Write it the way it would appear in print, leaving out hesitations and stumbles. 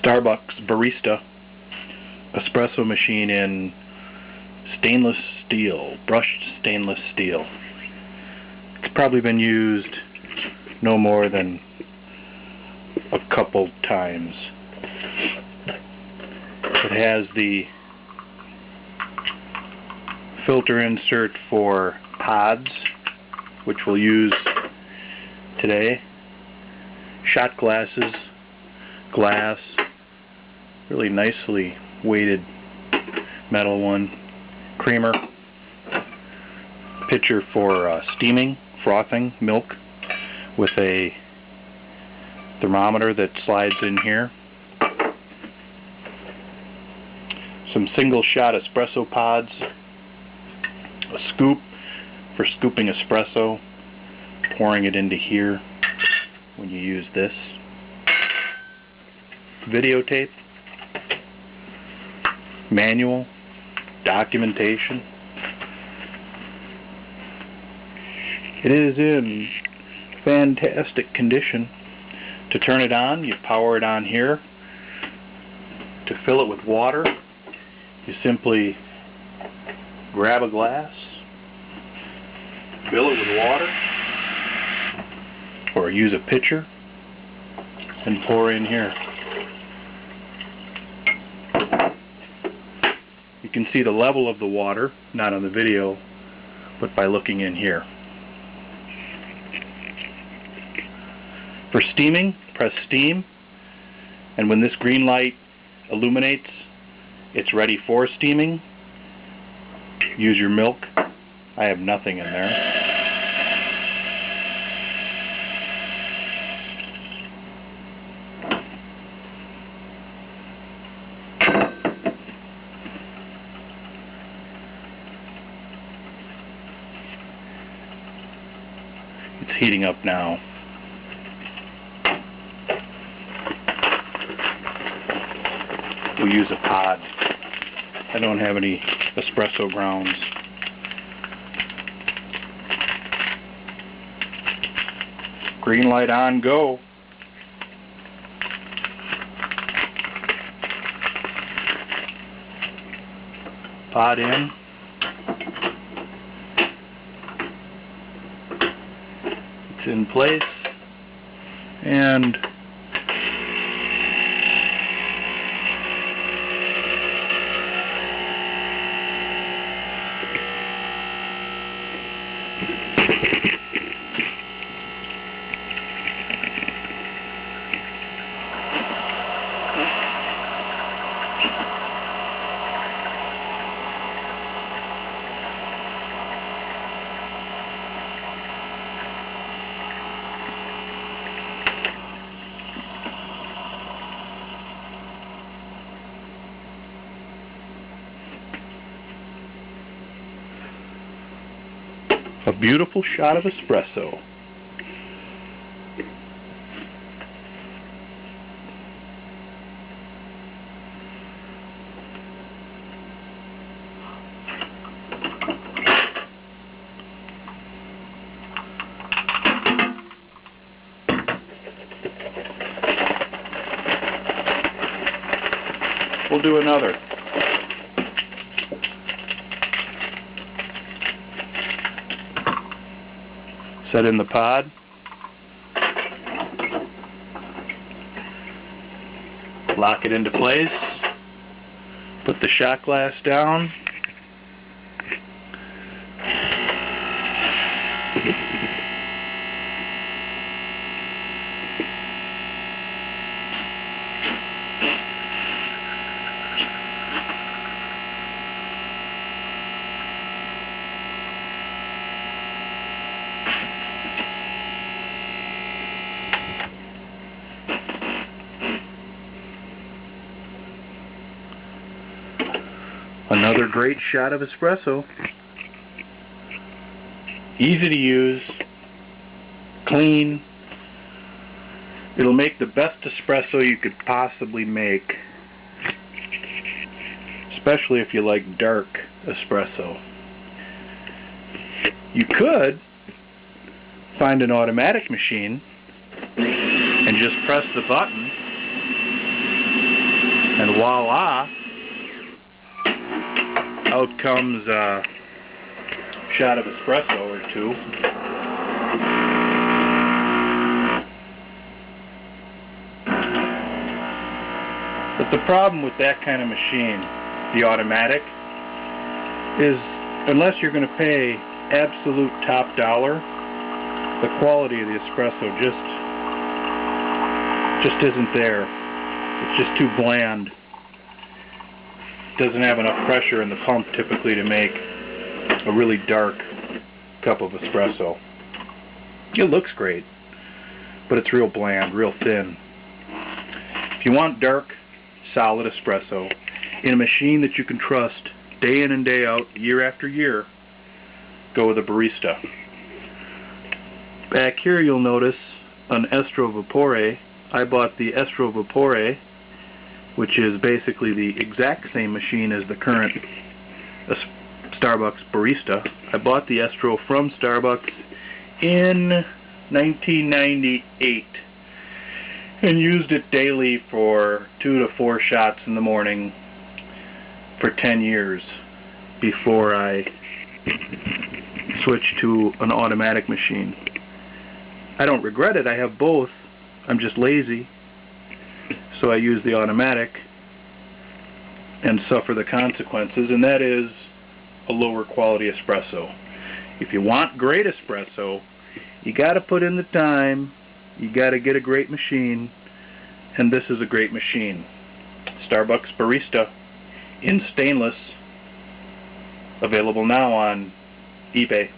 Starbucks barista espresso machine in stainless steel, brushed stainless steel. It's probably been used no more than a couple times. It has the filter insert for pods, which we'll use today, shot glasses, glass, really nicely weighted metal one, creamer, pitcher for steaming, frothing milk with a thermometer that slides in here, some single shot espresso pods, a scoop for scooping espresso, pouring it into here when you use this, videotape, manual, documentation. It is in fantastic condition. To turn it on, you power it on here. To fill it with water, you simply grab a glass, fill it with water, or use a pitcher and pour in here. You can see the level of the water, not on the video, but by looking in here. For steaming, press steam, and when this green light illuminates, it's ready for steaming. Use your milk. I have nothing in there. It's heating up now. We'll use a pod. I don't have any espresso grounds. Green light on, go. Pod in. It's in place. And a beautiful shot of espresso. We'll do another. Set in the pod. Lock it into place. Put the shot glass down. Another great shot of espresso. Easy to use, clean. It'll make the best espresso you could possibly make, especially if you like dark espresso. You could find an automatic machine and just press the button And voila, out comes a shot of espresso or two. But the problem with that kind of machine, the automatic, is unless you're going to pay absolute top dollar, the quality of the espresso just isn't there. It's just too bland. Doesn't have enough pressure in the pump typically to make a really dark cup of espresso. It looks great, but it's real bland, real thin. If you want dark, solid espresso in a machine that you can trust day in and day out, year after year, go with a barista. Back here you'll notice an Estro Vapore. I bought the Estro Vapore, which is basically the exact same machine as the current Starbucks barista. I bought the Estro from Starbucks in 1998 and used it daily for 2 to 4 shots in the morning for 10 years before I switched to an automatic machine. I don't regret it. I have both. I'm just lazy, so I use the automatic and suffer the consequences, and that is a lower quality espresso. If you want great espresso, you got to put in the time, you got to get a great machine, and this is a great machine. Starbucks Barista in stainless, available now on eBay.